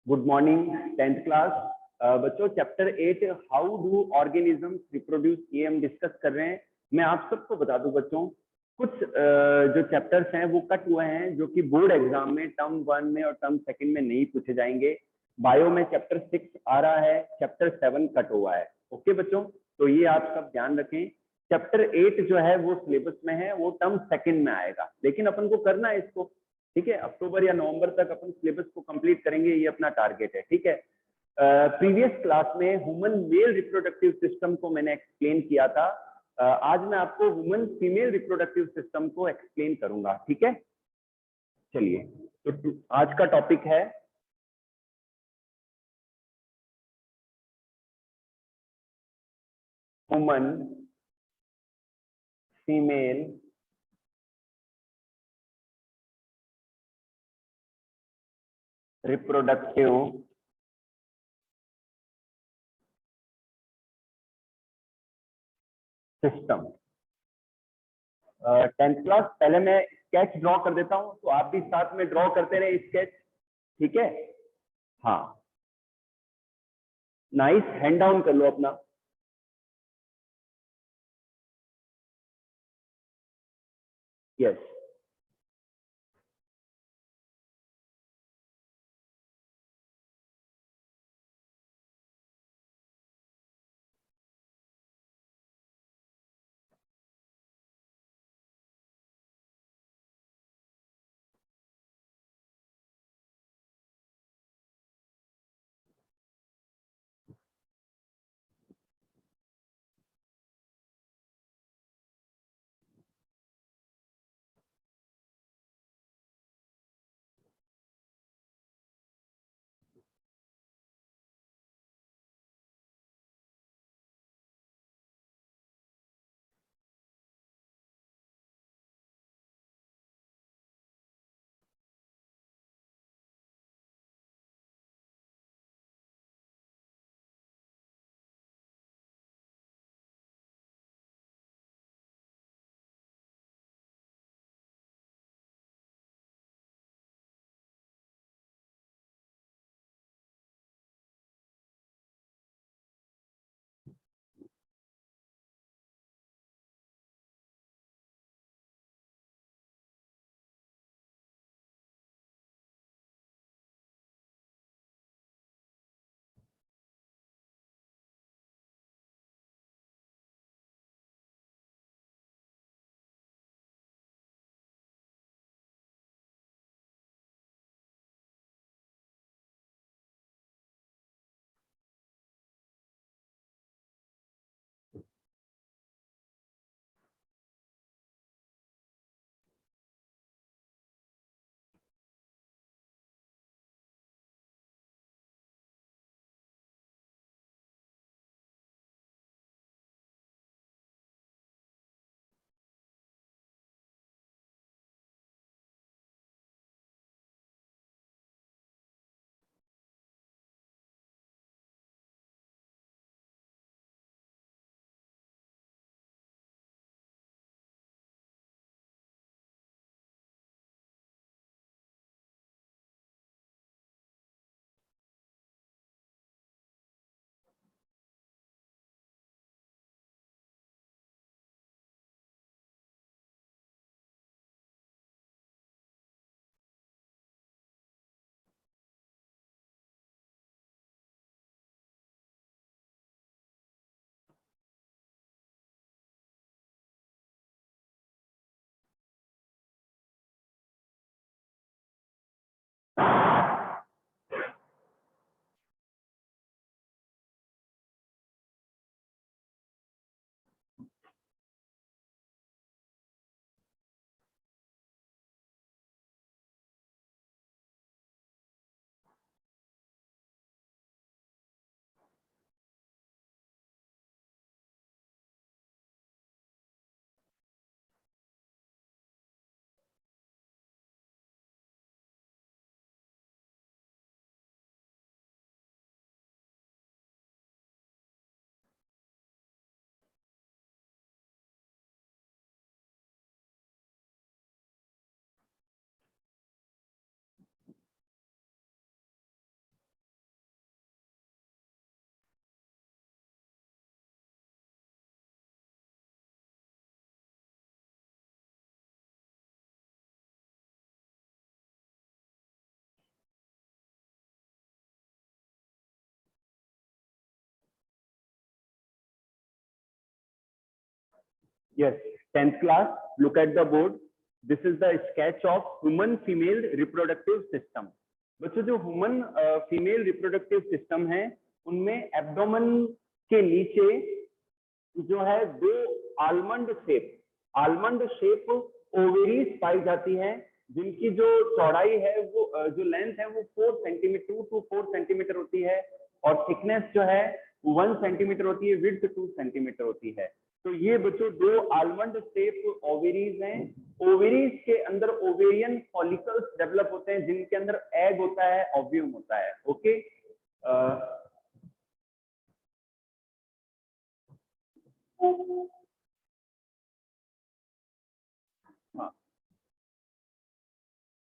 Good morning 10th class. बच्चों chapter 8 how do organisms reproduce ये हम डिस्कस कर रहे हैं। मैं आप सबको बता दूं बच्चों, कुछ जो चैप्टर्स हैं वो कट हुए हैं जो कि बोर्ड एग्जाम में टर्म 1 में और टर्म 2 में नहीं पूछे जाएंगे। बायो में चैप्टर 6 आ रहा है, चैप्टर 7 कट हुआ है। ओके बच्चों, तो ये आप सब ध्यान रखें। चैप्टर 8 जो है वो सिलेबस में है, वो टर्म 2 में आएगा, लेकिन अपन को करना है इसको। ठीक है, अक्टूबर या नवंबर तक अपन सिलेबस को कंप्लीट करेंगे, ये अपना टारगेट है। ठीक है, प्रीवियस क्लास में ह्यूमन मेल रिप्रोडक्टिव सिस्टम को मैंने एक्सप्लेन किया था। आज मैं आपको ह्यूमन फीमेल रिप्रोडक्टिव सिस्टम को एक्सप्लेन करूंगा। ठीक है, चलिए तो आज का टॉपिक है human female reproductive system. 10th class, पहले मैं स्केच ड्रॉ कर देता हूं, तो आप भी साथ में ड्रॉ करते रहे स्केच। ठीक है, हाँ नाइस, हैंड डाउन कर लो अपना। Yes, Yes, 10th class, look at the board. This is the sketch of human female reproductive system. बच्चों जो ह्यूमन फीमेल रिप्रोडक्टिव सिस्टम है उनमें एब्डोमेन के नीचे जो है दो आलमंड शेप ओवेरीज पाई जाती है, जिनकी जो चौड़ाई है वो जो लेंथ है वो 4 सेंटीमीटर 2 to 4 सेंटीमीटर होती है और थिकनेस जो है 1 सेंटीमीटर होती है, विड्थ 2 सेंटीमीटर होती है। तो ये बच्चों दो आलमंड शेप ओवेरीज हैं। ओवेरीज के अंदर ओवेरियन फॉलिकल्स डेवलप होते हैं जिनके अंदर एग होता है, ओव्यूम होता है। ओके, हाँ,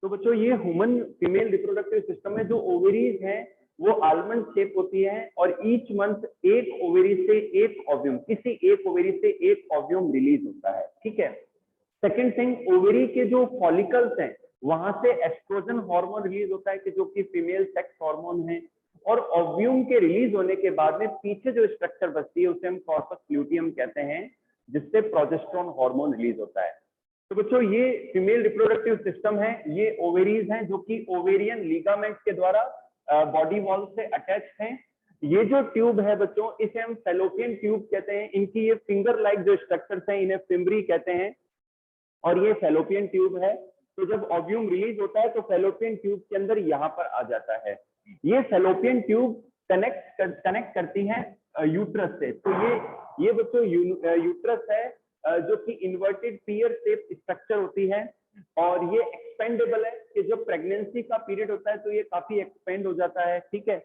तो बच्चों ये ह्यूमन फीमेल रिप्रोडक्टिव सिस्टम में जो ओवेरीज हैं वो आलमंड शेप होती है और ईच मंथ एक ओवेरी से एक ओव्यूम, किसी एक ओवेरी से एक ओव्यूम रिलीज होता है। ठीक है। सेकेंड थिंग, ओवेरी के जो फॉलिकल्स हैं वहां से एस्ट्रोजन हार्मोन रिलीज होता है कि जो कि फीमेल सेक्स हार्मोन है, और ओव्यूम के रिलीज होने के बाद में पीछे जो स्ट्रक्चर बचती है उसे हम कॉर्पस ल्यूटियम कहते हैं, जिससे प्रोजेस्टेरोन हार्मोन रिलीज होता है। तो बच्चों ये फीमेल रिप्रोडक्टिव सिस्टम है, ये ओवेरीज हैं जो कि ओवेरियन लिगामेंट के द्वारा बॉडी वॉल से अटैच हैं। ये जो ट्यूब है बच्चों इसे हम फैलोपियन ट्यूब कहते हैं। इनकी ये फिंगर लाइक जो स्ट्रक्चर्स हैं इन्हें फिम्बरी कहते हैं और ये फैलोपियन ट्यूब है। तो जब ओव्यूम रिलीज होता है तो फैलोपियन ट्यूब के अंदर यहाँ पर आ जाता है। ये फैलोपियन ट्यूब कनेक्ट करती है यूट्रस से। तो ये बच्चों यूट्रस है जो कि इन्वर्टेड पीयर शेप स्ट्रक्चर होती है और ये एक्सपेंडेबल है कि जब प्रेगनेंसी का पीरियड होता है तो ये काफी एक्सपेंड हो जाता है। ठीक है।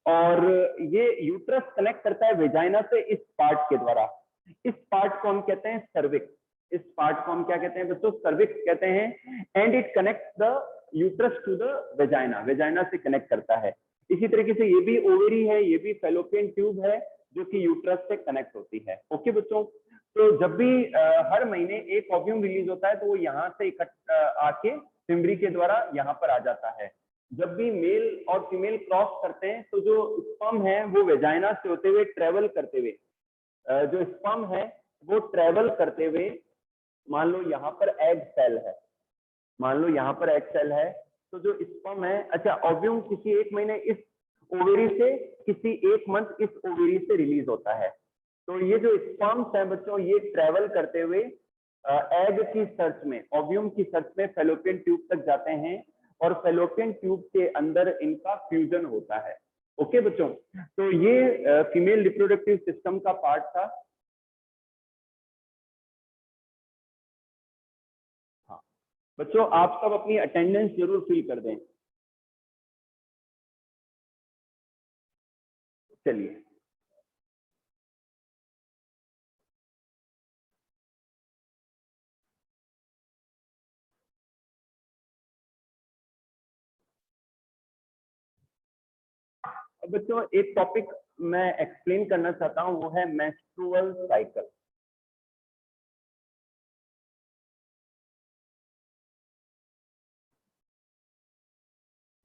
और ये यूट्रस कनेक्ट करता है वेजाइना से इस पार्ट के द्वारा। इस पार्ट को हम कहते हैं सर्विक्स। इस पार्ट को हम क्या कहते हैं बच्चों? सर्विक्स कहते हैं। And it connect the uterus to the vagina, vagina से कनेक्ट करता है। इसी तरीके से ये भी ओवेरी है, ये भी फैलोपियन ट्यूब है जो कि यूट्रस से कनेक्ट होती है। ओके बच्चों, तो जब भी हर महीने एक ओव्यूम रिलीज होता है तो वो यहाँ से आके फिम्बरी के द्वारा यहाँ पर आ जाता है। जब भी मेल और फीमेल क्रॉस करते हैं तो जो स्पर्म है वो वेजाइना से होते हुए ट्रेवल करते हुए, जो स्पर्म है वो ट्रेवल करते हुए, मान लो यहाँ पर एग सेल है, मान लो यहाँ पर एग सेल है, तो जो स्पर्म है, अच्छा ओव्यूम किसी एक महीने इस ओवेरी से, किसी एक मंथ इस ओवेरी से रिलीज होता है। तो ये जो स्पर्म्स हैं बच्चों ये ट्रेवल करते हुए एग की सर्च में, ओव्यूम की सर्च में फैलोपियन ट्यूब तक जाते हैं और फैलोपियन ट्यूब के अंदर इनका फ्यूजन होता है। ओके बच्चों, तो ये फीमेल रिप्रोडक्टिव सिस्टम का पार्ट था। हाँ बच्चों, आप सब अपनी अटेंडेंस जरूर फिल कर दें। चलिए, बच्चों एक टॉपिक मैं एक्सप्लेन करना चाहता हूं, वो है मेंस्ट्रुअल साइकिल।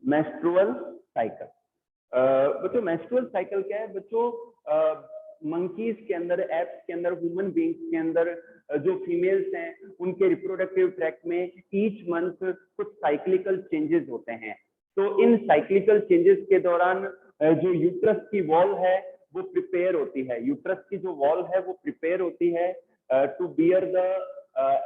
मेंस्ट्रुअल साइकिल बच्चों, मेंस्ट्रुअल साइकिल क्या है बच्चों? मंकीज के अंदर, एप्स के अंदर, ह्यूमन बींग्स के अंदर जो फीमेल्स हैं उनके रिप्रोडक्टिव ट्रैक्ट में ईच मंथ कुछ साइक्लिकल चेंजेस होते हैं। तो इन साइक्लिकल चेंजेस के दौरान जो यूट्रस की वॉल है वो प्रिपेयर होती है, यूट्रस की जो वॉल है वो प्रिपेयर होती है to bear the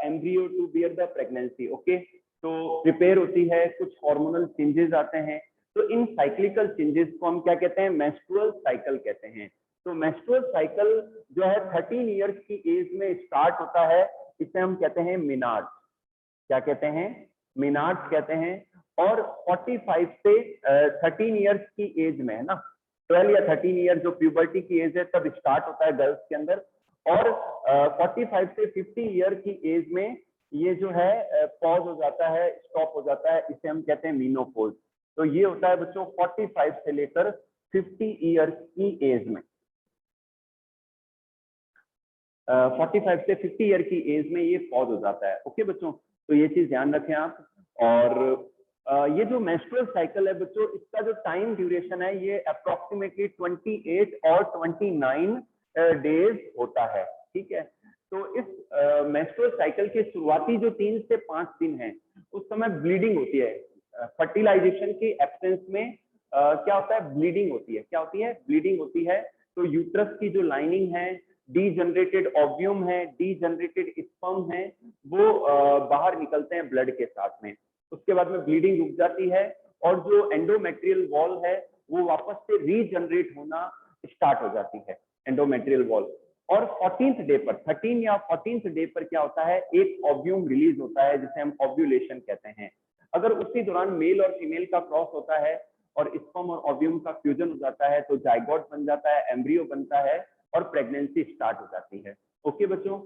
embryo, to bear the pregnancy. Okay, तो प्रिपेयर होती है, कुछ हार्मोनल चेंजेस आते हैं। तो इन साइक्लिकल चेंजेस को हम क्या कहते हैं? मेंस्ट्रुअल साइकिल कहते हैं। तो मेंस्ट्रुअल साइकिल जो है 13 इयर्स की एज में स्टार्ट होता है, इसे हम कहते हैं मिनार्ड। क्या कहते हैं? मिनार्ड कहते हैं। और 45 से 13 इयर्स की एज में, है ना, 12 या 13 ईयर जो प्यूबर्टी की एज है तब स्टार्ट होता है गर्ल्स के अंदर। और 45 से 50 ईयर की एज में ये जो है पॉज हो जाता है, स्टॉप हो जाता है, इसे हम कहते हैं मीनोपॉज। तो ये होता है बच्चों 45 से लेकर 50 ईयर्स की एज में, 45 से 50 ईयर की एज में ये पॉज हो जाता है। ओके बच्चों, तो ये चीज ध्यान रखें आप। और ये जो मेंस्ट्रुअल साइकिल है बच्चों, इसका जो टाइम ड्यूरेशन है ये अप्रोक्सीमेटली 28 और 29 डेज होता है। ठीक है, तो इस मेंस्ट्रुअल साइकिल के शुरुआती जो 3 से 5 दिन है उस समय ब्लीडिंग होती है। फर्टिलाइजेशन की एब्सेंस में क्या होता है, ब्लीडिंग होती है। क्या होती है, ब्लीडिंग होती है। तो यूट्रस की जो लाइनिंग है, डीजनरेटेड ओव्यूम है, डीजनरेटेड स्पर्म है, वो बाहर निकलते हैं ब्लड के साथ में। उसके बाद में ब्लीडिंग रुक जाती है और जो एंडोमेट्रियल वॉल है वो वापस से रीजनरेट होना स्टार्ट हो जाती है, एंडोमेट्रियल वॉल। और 14th डे पर, 13 या 14th डे पर क्या होता है, एक ओव्यूम रिलीज होता है जिसे हम ओव्यूलेशन कहते हैं। अगर उसी दौरान मेल और फीमेल का क्रॉस होता है और स्पर्म और ओव्यूम का फ्यूजन हो जाता है तो जाइगोट बन जाता है, एम्ब्रियो बनता है और प्रेगनेंसी स्टार्ट हो जाती है। ओके बच्चों,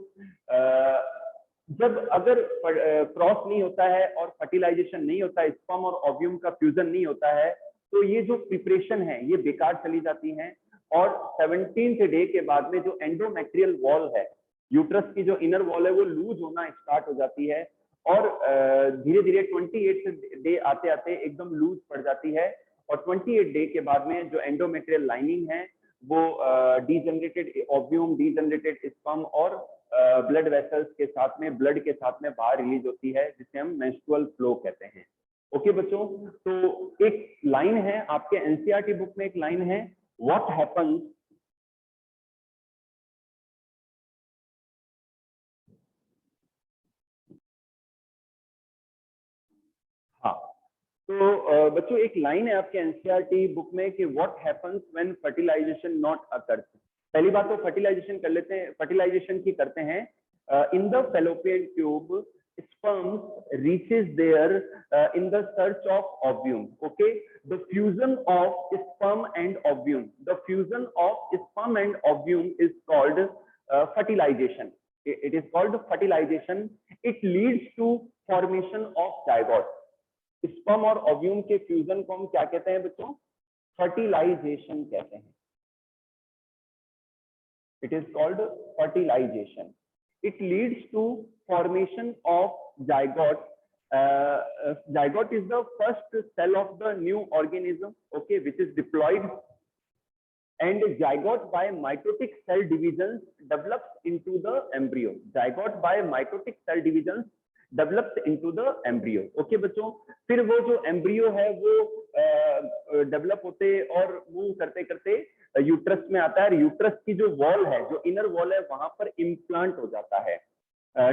जब अगर क्रॉस नहीं होता है और फर्टिलाइजेशन नहीं होता है, स्पर्म और ओव्यूम का फ्यूजन नहीं होता है, तो ये जो प्रिपरेशन है ये बेकार चली जाती है। और 17th डे के बाद में जो एंडोमेट्रियल वॉल है, यूट्रस की जो इनर वॉल है वो लूज होना स्टार्ट हो जाती है और धीरे धीरे 28th डे आते आते एकदम लूज पड़ जाती है। और 28 डे के बाद में जो एंडोमेट्रियल लाइनिंग है वो डीजनरेटेड ओव्यूम, डीजनरेटेड स्पर्म और ब्लड वेसल्स के साथ में, ब्लड के साथ में बाहर रिलीज होती है, जिसे हम मेंस्ट्रुअल फ्लो कहते हैं। ओके बच्चों, तो एक लाइन है आपके एनसीईआरटी बुक में, एक लाइन है, व्हाट हैपन्स हाँ, तो बच्चों एक लाइन है आपके एनसीईआरटी बुक में कि what happens when fertilisation not occurs. पहली बात तो फर्टिलाइजेशन कर लेते हैं, फर्टिलाइजेशन की करते हैं। In the fallopian tube sperms reaches there in the search of ovum. Okay, the fusion of sperm and ovum, the fusion of sperm and ovum is called fertilization. It is called fertilization. It leads to formation of zygote. Sperm और ovum के fusion को हम क्या कहते हैं बच्चों, fertilisation कहते हैं। It is called fertilisation. It leads to formation of zygote. Zygote is the first cell of the new organism, okay, which is diploid, and zygote by mitotic cell divisions develops into the embryo. Zygote by mitotic cell divisions develops into the embryo. Okay बच्चों, फिर वो जो embryo है वो develop होते और move करते करते यूट्रस में आता है। यूट्रस की जो वॉल है, जो इनर वॉल है, वहां पर इम्प्लांट हो जाता है।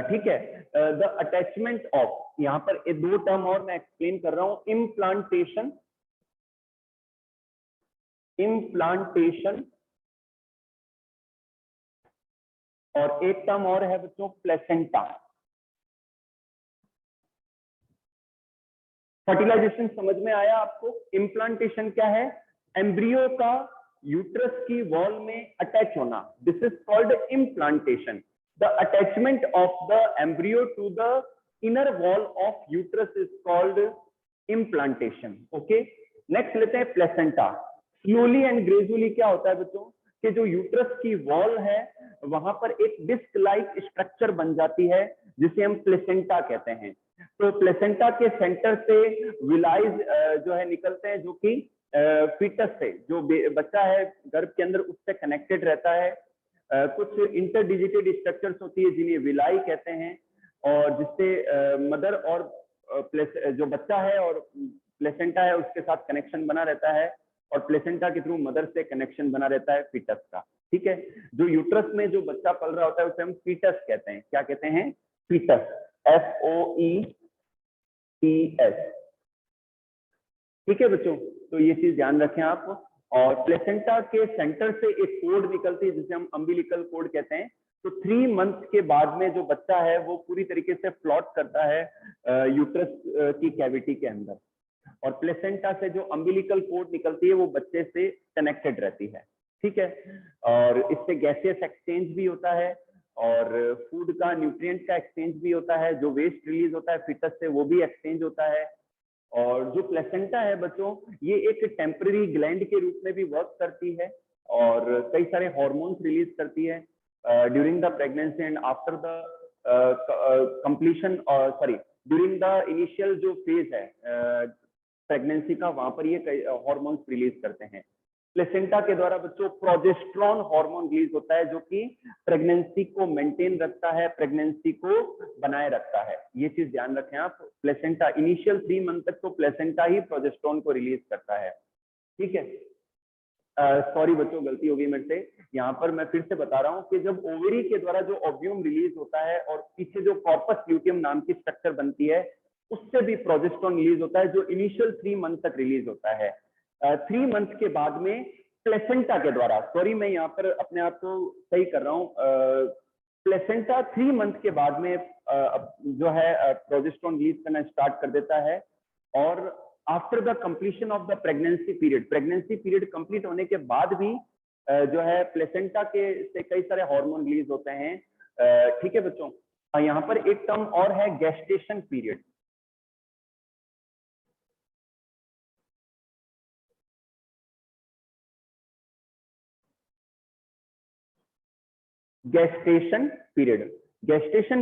ठीक है, द अटैचमेंट ऑफ, यहाँ पर दो टर्म और मैं एक्सप्लेन कर रहा हूँ, इम्प्लांटेशन, इम्प्लांटेशन, और एक टर्म और है बच्चों प्लेसेंटा। फर्टिलाइजेशन समझ में आया आपको? इम्प्लांटेशन क्या है? एम्ब्रियो का यूट्रस की वॉल में अटैच होना, this is called implantation. The attachment of the embryo to the inner wall of uterus is called implantation. Okay, next लेते हैं प्लेसेंटा। स्लोली एंड ग्रेजुअली क्या होता है बच्चों कि जो यूट्रस की वॉल है वहां पर एक डिस्क लाइक स्ट्रक्चर बन जाती है जिसे हम प्लेसेंटा कहते हैं। तो प्लेसेंटा के सेंटर से विलाइज जो है निकलते हैं, जो कि फीटस से, जो बच्चा है गर्भ के अंदर, उससे कनेक्टेड रहता है। कुछ इंटरडिजिटेड स्ट्रक्चर्स होती है जिन्हें विलाई कहते हैं, और जिससे मदर और जो बच्चा है और प्लेसेंटा है उसके साथ कनेक्शन बना रहता है, और प्लेसेंटा के थ्रू मदर से कनेक्शन बना रहता है फीटस का। ठीक है, जो यूट्रस में जो बच्चा पल रहा होता है उसे हम फीटस कहते हैं। क्या कहते हैं? Foetus, FOETS। ठीक है बच्चों, तो ये चीज ध्यान रखें आप। और प्लेसेंटा के सेंटर से एक कोड निकलती है जिसे हम अम्बिलिकल कोड कहते हैं। तो 3 मंथ के बाद में जो बच्चा है वो पूरी तरीके से फ्लॉट करता है यूट्रस की कैविटी के अंदर, और प्लेसेंटा से जो अम्बिलिकल कोड निकलती है वो बच्चे से कनेक्टेड रहती है। ठीक है, और इससे गैसियस एक्सचेंज भी होता है और फूड का, न्यूट्रिएंट का एक्सचेंज भी होता है। जो वेस्ट रिलीज होता है फीटस से वो भी एक्सचेंज होता है। और जो प्लेसेंटा है बच्चों, ये एक टेम्पररी ग्लैंड के रूप में भी वर्क करती है और कई सारे हार्मोन्स रिलीज करती है during the pregnancy and after the completion, sorry during the initial जो फेज है प्रेगनेंसी का, वहां पर ये हार्मोन्स रिलीज करते हैं। प्लेसेंटा के द्वारा बच्चों प्रोजेस्टेरॉन हार्मोन रिलीज होता है जो कि प्रेगनेंसी को मेंटेन रखता है, प्रेगनेंसी को बनाए रखता है। ये चीज ध्यान रखें आप। प्लेसेंटा इनिशियल 3 मंथ तक तो प्लेसेंटा ही प्रोजेस्टेरॉन को रिलीज करता है, ठीक है। सॉरी बच्चों, गलती हो गई मेरे से। यहाँ पर मैं फिर से बता रहा हूँ कि जब ओवरी के द्वारा जो ओव्यूम रिलीज होता है और पीछे जो कॉर्पस ल्यूटियम नाम की स्ट्रक्चर बनती है, उससे भी प्रोजेस्टेरॉन रिलीज होता है जो इनिशियल 3 मंथ तक रिलीज होता है। 3 मंथ के बाद में प्लेसेंटा के द्वारा, सॉरी मैं यहाँ पर अपने आप को सही कर रहा हूँ, प्लेसेंटा 3 मंथ के बाद में जो है प्रोजेस्टेरॉन रिलीज करना स्टार्ट कर देता है। और after the completion of the pregnancy period complete होने के बाद भी जो है प्लेसेंटा के से कई सारे हार्मोन रिलीज होते हैं, ठीक है बच्चों। यहाँ पर एक टर्म और है गेस्टेशन पीरियड। गेस्टेशन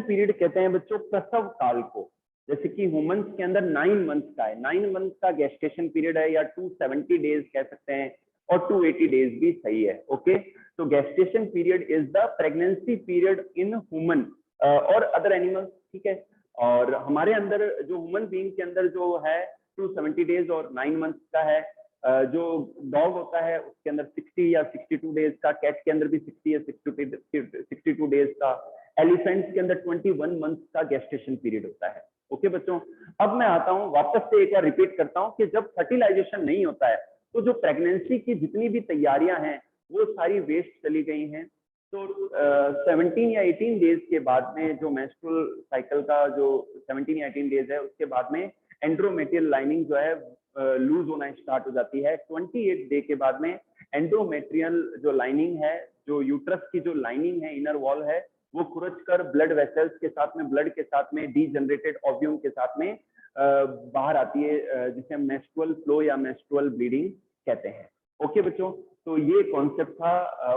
पीरियड कहते हैं बच्चों प्रसव काल को। जैसे कि ह्यूमंस के अंदर 9 मंथ का है, 9 मंथ का गेस्टेशन पीरियड है, या 270 डेज कह सकते हैं, और 280 डेज भी सही है। ओके, तो gestation period is the pregnancy period in human और अदर एनिमल्स, ठीक है। और हमारे अंदर जो ह्यूमन बीइंग के अंदर जो है 270 डेज और 9 मंथ का है। जो डॉग होता है उसके अंदर 60 या 62 डेज का, कैट के अंदर भी 60 या 62 डेज का, एलिफेंट्स के अंदर 21 मंथ का गेस्टेशन पीरियड होता है। ओके बच्चों, अब मैं आता हूँ वापस से एक बार रिपीट करता हूँ कि जब फर्टिलाइजेशन नहीं होता है तो जो प्रेगनेंसी की जितनी भी तैयारियां हैं वो सारी वेस्ट चली गई हैं। तो 17 या 18 डेज के बाद में जो मेंस्ट्रुअल साइकिल का जो 17 या 18 डेज है उसके बाद में एंड्रोमेट्रियल लाइनिंग जो है लूज होना स्टार्ट हो जाती है। 28 डे के बाद में एंड्रोमेट्रियल जो लाइनिंग है, जो यूट्रस की जो लाइनिंग है, इनर वॉल है, वो खुरच कर ब्लड वेसल्स के साथ में, ब्लड के साथ में, डीजनरेटेड ओव्यूम के साथ में बाहर आती है, जिसे हम मेंस्ट्रुअल फ्लो या मेंस्ट्रुअल ब्लीडिंग कहते हैं। ओके बच्चों, तो ये कॉन्सेप्ट था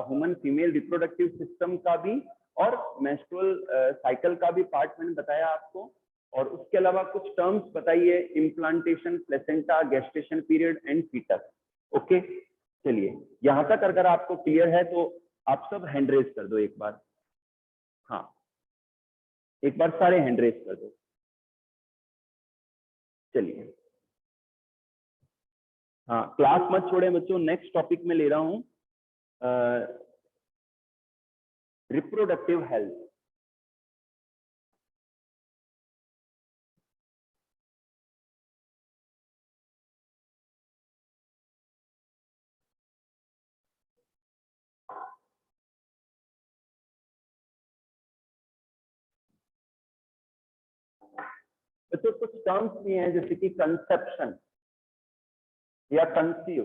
ह्यूमन फीमेल रिप्रोडक्टिव सिस्टम का भी और मेंस्ट्रुअल साइकिल का भी पार्ट मैंने बताया आपको। और उसके अलावा कुछ टर्म्स बताइए, implantation, placenta, gestation period and foetus. Okay, चलिए यहाँ तक अगर आपको क्लियर है तो आप सब हैंड रेज कर दो एक बार। हाँ, एक बार सारे हैंड रेज कर दो। चलिए, हाँ क्लास मत छोड़े बच्चों, नेक्स्ट टॉपिक में ले रहा हूं रिप्रोडक्टिव हेल्थ। बच्चों कुछ टर्म्स भी हैं जैसे कि कंसेप्शन या कंसीव,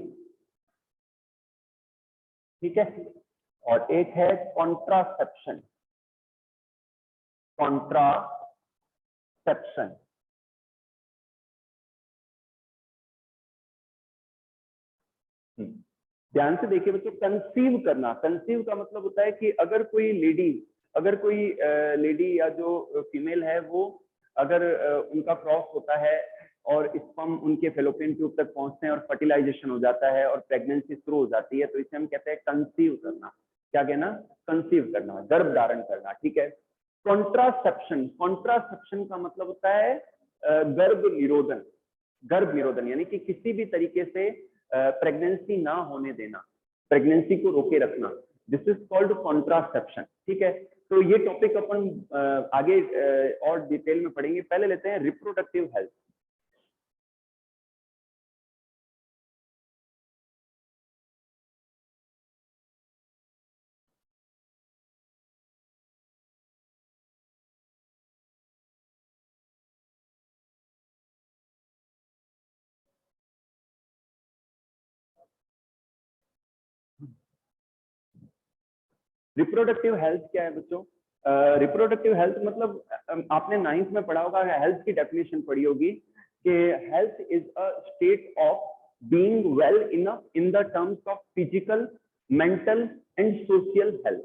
ठीक है, और एक है कॉन्ट्रासेप्शन। कॉन्ट्रासेप्शन, ध्यान से देखिए बच्चों, कंसीव करना, कंसीव का मतलब होता है कि अगर कोई लेडी या जो फीमेल है वो अगर उनका क्रॉस होता है और स्पर्म उनके फेलोपियन ट्यूब तक पहुंचते हैं और फर्टिलाइजेशन हो जाता है और प्रेगनेंसी शुरू हो जाती है, तो इसे हम कहते हैं कंसीव करना। क्या कहना? कंसीव करना, गर्भ धारण करना, ठीक है। कॉन्ट्रासेप्शन, कॉन्ट्रासेप्शन का मतलब होता है गर्भ निरोधन। गर्भ निरोधन यानी कि किसी भी तरीके से प्रेगनेंसी ना होने देना, प्रेगनेंसी को रोके रखना, दिस इज कॉल्ड कॉन्ट्रासेप्शन, ठीक है। तो ये टॉपिक अपन आगे और डिटेल में पढ़ेंगे। पहले लेते हैं रिप्रोडक्टिव हेल्थ। रिप्रोडक्टिव हेल्थ क्या है बच्चों? रिप्रोडक्टिव हेल्थ मतलब आपने 9th में पढ़ा होगा, हेल्थ की डेफिनेशन पढ़ी होगी कि health is a state of being well enough in the terms of physical, mental and social health.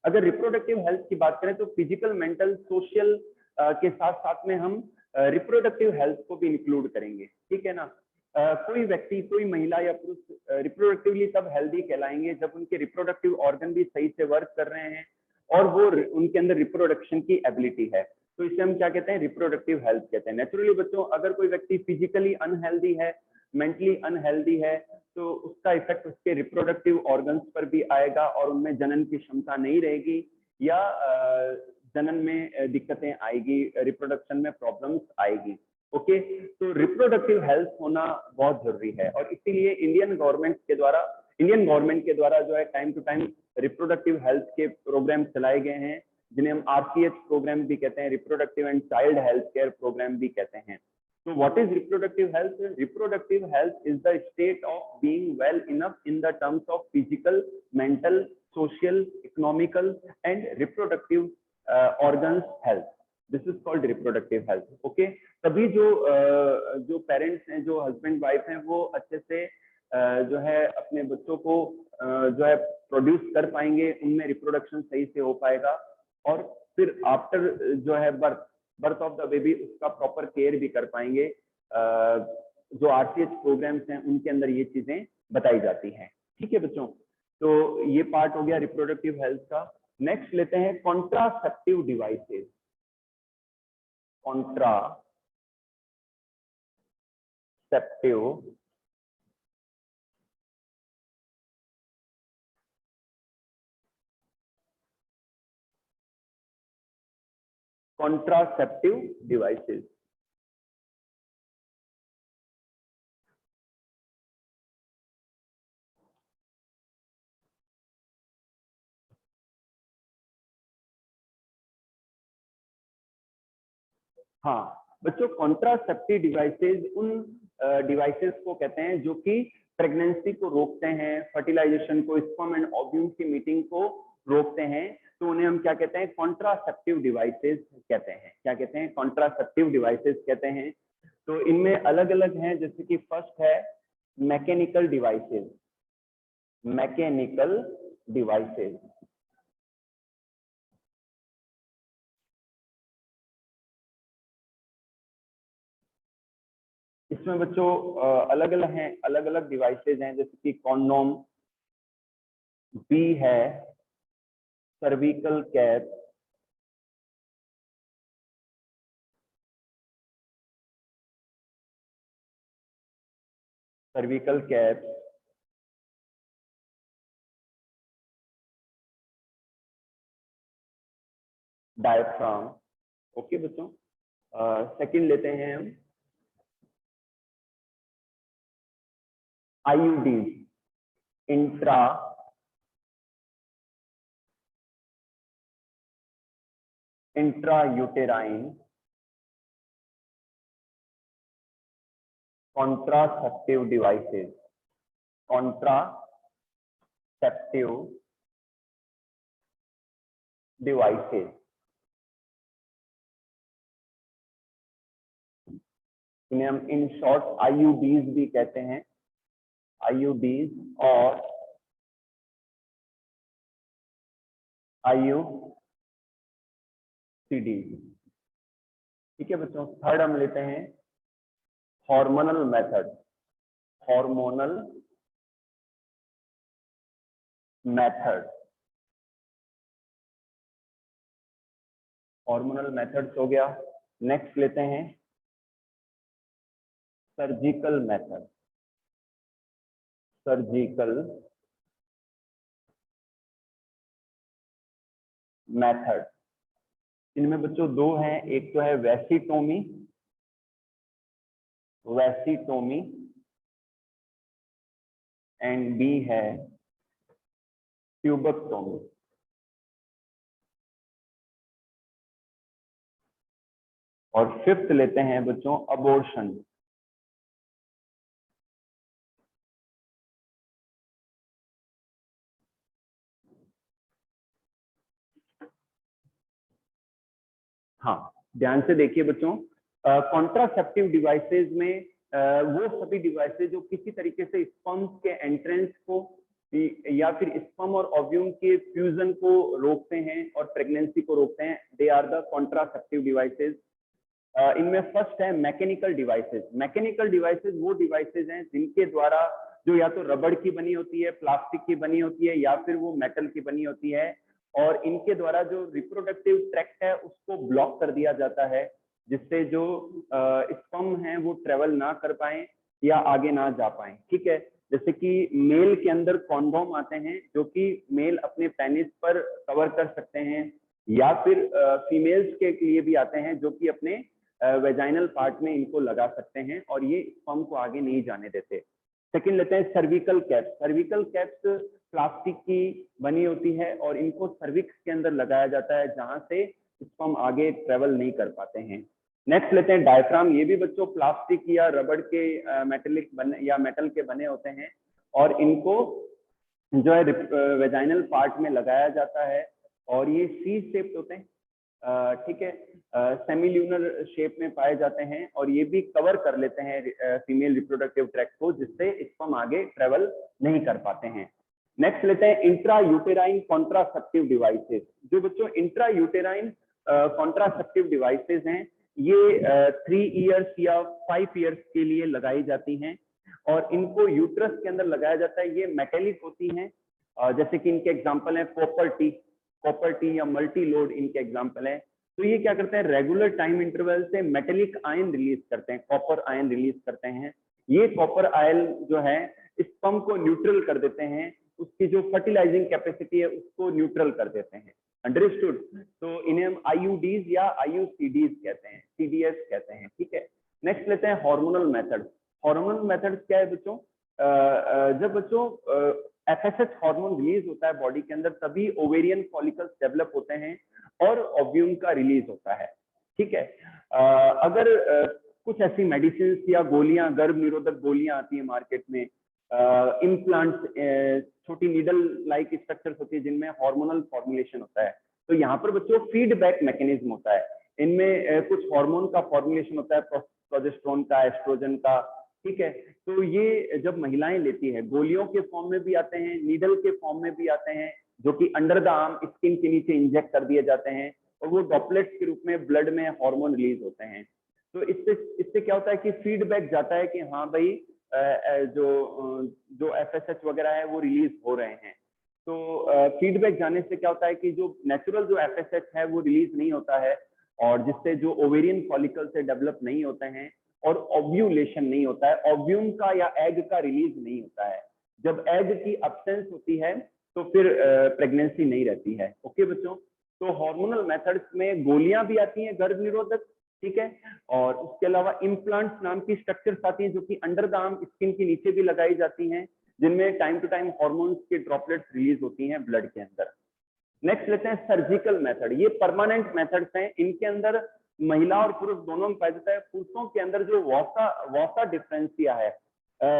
अगर रिप्रोडक्टिव हेल्थ की बात करें तो फिजिकल, मेंटल, सोशल के साथ साथ में हम रिप्रोडक्टिव हेल्थ को भी इंक्लूड करेंगे, ठीक है ना। कोई व्यक्ति, कोई महिला या पुरुष रिप्रोडक्टिवली तब हेल्दी कहलाएंगे जब उनके रिप्रोडक्टिव ऑर्गन भी सही से वर्क कर रहे हैं और वो उनके अंदर रिप्रोडक्शन की एबिलिटी है। तो इसे हम क्या कहते हैं, रिप्रोडक्टिव हेल्थ कहते हैं। नेचुरली बच्चों, अगर कोई व्यक्ति फिजिकली अनहेल्दी है, मेंटली अनहेल्दी है, तो उसका इफेक्ट उसके रिप्रोडक्टिव ऑर्गन्स पर भी आएगा और उनमें जनन की क्षमता नहीं रहेगी या जनन में दिक्कतें आएगी, रिप्रोडक्शन में प्रॉब्लम्स आएगी। ओके, तो रिप्रोडक्टिव हेल्थ होना बहुत जरूरी है और इसीलिए इंडियन गवर्नमेंट के द्वारा जो है time to time reproductive health के प्रोग्राम चलाए गए हैं, जिन्हें हम RCH प्रोग्राम भी कहते हैं, reproductive and child health care programme भी कहते हैं। So what is reproductive health? Reproductive health is the state of being well enough in the terms of physical, mental, social, economical, and reproductive organs health. This is called reproductive health. Okay? तभी जो parents हैं, जो husband wife हैं, वो अच्छे से जो है अपने बच्चों को जो है प्रोड्यूस कर पाएंगे, उनमें रिप्रोडक्शन सही से हो पाएगा और फिर आफ्टर जो है बर्थ ऑफ द बेबी उसका प्रॉपर केयर भी कर पाएंगे। जो RCH प्रोग्राम्स हैं उनके अंदर ये चीजें बताई जाती हैं। ठीक है बच्चों, तो ये पार्ट हो गया रिप्रोडक्टिव हेल्थ का। नेक्स्ट लेते हैं कॉन्ट्रासेप्टिव डिवाइसेस। Contraceptive devices. हाँ बच्चों, कॉन्ट्रासेप्टिव डिवाइसेस उन डिवाइसेस को कहते हैं जो कि प्रेगनेंसी को रोकते हैं, फर्टिलाइजेशन को, स्पर्म एंड ओव्यूम की मीटिंग को रोकते हैं। तो उन्हें हम क्या कहते हैं, कॉन्ट्रासेप्टिव डिवाइसेस कहते हैं। क्या कहते हैं, कॉन्ट्रासेप्टिव डिवाइसेस कहते हैं। तो इनमें अलग अलग हैं, जैसे कि फर्स्ट है मैकेनिकल डिवाइसेस। मैकेनिकल डिवाइसेस, इसमें बच्चों अलग अलग हैं, अलग अलग डिवाइसेज हैं, जैसे कि कॉन्डोम, बी है cervical cap, cervical cap, diaphragm. Okay बच्चों, सेकंड लेते हैं हम IUDs, intrauterine contraceptive devices. Contraceptive devices, इन्हें हम इन शॉर्ट IUDs भी कहते हैं। IUDs और IUCDs। ठीक है बच्चों, थर्ड हम लेते हैं hormonal method. Hormonal method, hormonal methods हो गया। नेक्स्ट लेते हैं सर्जिकल मेथड। सर्जिकल मेथड, इनमें बच्चों दो हैं, एक तो है वैसिटोमी, एंड बी है ट्यूबेक्टोमी। और फिफ्थ लेते हैं बच्चों अबॉर्शन। हाँ, ध्यान से देखिए बच्चों, कॉन्ट्रासेप्टिव डिवाइसेस में वो सभी डिवाइसेस जो किसी तरीके से स्पर्म्स के एंट्रेंस को या फिर स्पर्म और ओव्यूम के फ्यूजन को रोकते हैं और प्रेगनेंसी को रोकते हैं, they are the contraceptive devices. इनमें फर्स्ट है मैकेनिकल डिवाइसेस। मैकेनिकल डिवाइसेस वो डिवाइसेस हैं जिनके द्वारा, जो या तो रबड़ की बनी होती है, प्लास्टिक की बनी होती है, या फिर वो मेटल की बनी होती है, और इनके द्वारा जो रिप्रोडक्टिव ट्रैक्ट है उसको ब्लॉक कर दिया जाता है, जिससे जो स्पर्म है वो ट्रेवल ना कर पाए या आगे ना जा पाए। ठीक है, जैसे कि मेल के अंदर कॉन्डोम आते हैं जो कि मेल अपने पेनिस पर कवर कर सकते हैं, या फिर फीमेल्स के लिए भी आते हैं जो कि अपने वेजाइनल पार्ट में इनको लगा सकते हैं और ये स्पर्म को आगे नहीं जाने देते। सेकंड लेते हैं cervical caps. Cervical caps plastic की बनी होती है और इनको सर्विक्स के अंदर लगाया जाता है, जहां से स्पर्म आगे ट्रेवल नहीं कर पाते हैं। नेक्स्ट लेते हैं डायफ्राम। ये भी बच्चों प्लास्टिक या रबड़ के मेटेलिक बने या मेटल के बने होते हैं, और इनको जो है वेजाइनल पार्ट में लगाया जाता है, और ये सी शेप्ड होते हैं। ठीक है, सेमील्यूनर शेप में पाए जाते हैं, और ये भी कवर कर लेते हैं फीमेल रिप्रोडक्टिव ट्रैक्ट को, जिससे स्पर्म आगे ट्रेवल नहीं कर पाते हैं। नेक्स्ट लेते हैं इंट्रा यूटेराइन कॉन्ट्रासेप्टिव डिवाइसेस। जो बच्चों इंट्रा यूटेराइन कॉन्ट्रासेप्टिव डिवाइसेस हैं, ये 3 इयर्स या 5 इयर्स के लिए लगाई जाती हैं, और इनको यूट्रस के अंदर लगाया जाता है। ये मेटेलिक होती हैं, जैसे कि इनके एग्जांपल हैं कॉपर टी या मल्टी लोड इनके एग्जांपल हैं। तो ये क्या करते हैं, रेगुलर टाइम इंटरवल से मेटेलिक आयन रिलीज करते हैं, कॉपर आयन रिलीज करते हैं। ये कॉपर आयन जो है स्पर्म को न्यूट्रल कर देते हैं, उसकी जो फर्टिलाइजिंग कैपेसिटी है उसको न्यूट्रल कर देते हैं। अंडरस्टूड? तो इन्हें हम आईयूडीज या आईयूसीडीज कहते हैं, सीडीएस कहते हैं। ठीक है, नेक्स्ट लेते हैं हार्मोनल मेथड। हार्मोनल मेथड्स क्या है बच्चों? जब बच्चों एफएसएच हार्मोन रिलीज होता है बॉडी के अंदर, तभी ओवेरियन फॉलिकल्स डेवलप होते हैं और ओव्यूम का रिलीज होता है। ठीक है, अगर कुछ ऐसी मेडिसिन या गोलियां, गर्भ निरोधक गोलियां आती है मार्केट में, इम्प्लांट्स, छोटी नीडल लाइक स्ट्रक्चर्स होती है जिनमें हार्मोनल फॉर्मुलेशन होता है, तो यहाँ पर बच्चों फीडबैक मैकेनिज्म होता है। इनमें कुछ हार्मोन का फॉर्मुलेशन होता है, प्रोजेस्टेरोन का, एस्ट्रोजन का। ठीक है, तो ये जब महिलाएं लेती है, गोलियों के फॉर्म में भी आते हैं, नीडल के फॉर्म में भी आते हैं, जो कि अंडर द आर्म स्किन के नीचे इंजेक्ट कर दिए जाते हैं, और वो ड्रॉपलेट्स के रूप में ब्लड में हार्मोन रिलीज होते हैं। तो इससे क्या होता है कि फीडबैक जाता है कि हाँ भाई जो एफएसएच वगैरह है वो रिलीज हो रहे हैं। तो फीडबैक जाने से क्या होता है कि जो नेचुरल जो एफएसएच है वो रिलीज नहीं होता है, और जिससे जो ओवेरियन फॉलिकल से डेवलप नहीं होते हैं, और ओव्यूलेशन नहीं होता है, ओव्यूम का या एग का रिलीज नहीं होता है। जब एग की अब्सेंस होती है तो फिर प्रेगनेंसी नहीं रहती है। ओके बच्चों, तो हार्मोनल मेथड्स में गोलियां भी आती हैं गर्भ निरोधक, ठीक है, और उसके अलावा इम्प्लांट्स नाम की स्ट्रक्चर्स आती हैं जो कि अंडर द आर्म स्किन के नीचे भी लगाई जाती हैं, जिनमें टाइम टू टाइम हार्मोन्स के ड्रॉपलेट्स रिलीज होती हैं ब्लड के अंदर। नेक्स्ट लेते हैं सर्जिकल मेथड। ये परमानेंट मेथड्स हैं, इनके अंदर महिला और पुरुष दोनों में पाया जाता है। पुरुषों के अंदर जो वासा डिफरेंशिया है,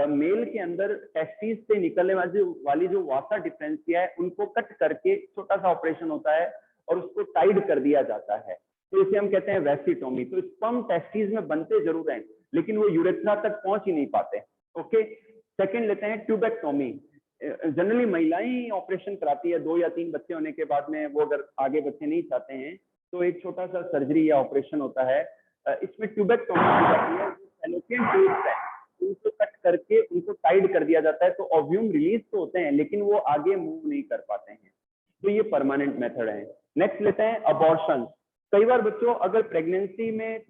मेल के अंदर टेस्टिस से निकलने वाली जो वासा डिफरेंशिया है, उनको कट करके छोटा सा ऑपरेशन होता है और उसको टाइड कर दिया जाता है, तो इसे हम कहते हैं वेसिटोमी। तो स्पर्म टेस्टिस में बनते जरूर हैं, लेकिन वो यूरेथ्रा तक पहुंच ही नहीं पाते। ओके, सेकंड लेते हैं ट्यूबेक्टोमी। जनरली महिलाएं ऑपरेशन कराती है 2 या 3 बच्चे होने के बाद में, वो अगर आगे बच्चे नहीं चाहते हैं तो एक छोटा सा सर्जरी या ऑपरेशन होता है। इसमें ट्यूबेक्टोमी की जाती है। फैलोपियन ट्यूब्स है, उनको कट करके उनको टाइड कर दिया जाता है, तो ओव्यूम रिलीज तो होते हैं लेकिन वो आगे मूव नहीं कर पाते हैं। तो ये परमानेंट मेथड है। नेक्स्ट लेते हैं अबॉर्शन। कई बार बच्चों अगर प्रेगनेंसी में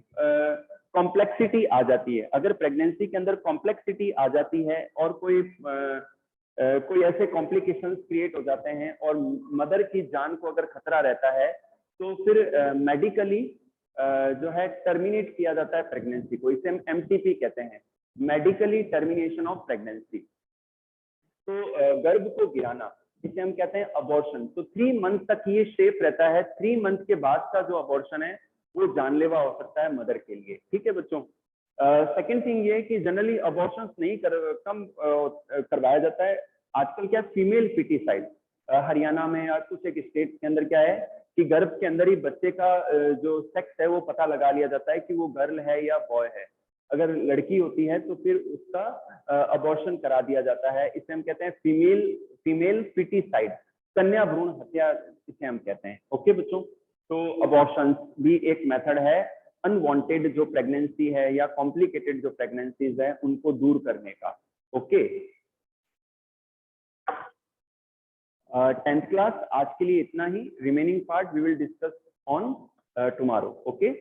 कॉम्प्लेक्सिटी आ जाती है, अगर प्रेगनेंसी के अंदर कॉम्प्लेक्सिटी आ जाती है और कोई ऐसे कॉम्प्लिकेशंस क्रिएट हो जाते हैं और मदर की जान को अगर खतरा रहता है, तो फिर मेडिकली जो है टर्मिनेट किया जाता है प्रेगनेंसी को। इसे हम एमटीपी कहते हैं, मेडिकली टर्मिनेशन ऑफ प्रेगनेंसी। तो गर्भ को गिराना, इसे हम कहते हैं अबॉर्शन। तो 3 मंथ तक ये शेप रहता है। 3 मंथ के बाद का जो अबॉर्शन है वो जानलेवा हो सकता है मदर के लिए। ठीक है बच्चों, सेकेंड थिंग ये कि जनरली अबॉर्शन नहीं कम करवाया जाता है। आजकल क्या फीमेल फिटिसाइड, हरियाणा में या कुछ एक स्टेट के अंदर क्या है कि गर्भ के अंदर ही बच्चे का जो सेक्स है वो पता लगा लिया जाता है कि वो गर्ल है या बॉय है। अगर लड़की होती है तो फिर उसका अबॉर्शन करा दिया जाता है। इसे हम कहते हैं फीमेल फिटिसाइड, कन्या भ्रूण हत्या इसे हम कहते हैं। ओके बच्चों, तो अबॉर्शन भी एक मेथड है अनवांटेड जो प्रेगनेंसी है या कॉम्प्लिकेटेड जो प्रेगनेंसीज है उनको दूर करने का। ओके, 10th क्लास आज के लिए इतना ही। Remaining part we will discuss on tomorrow. Okay.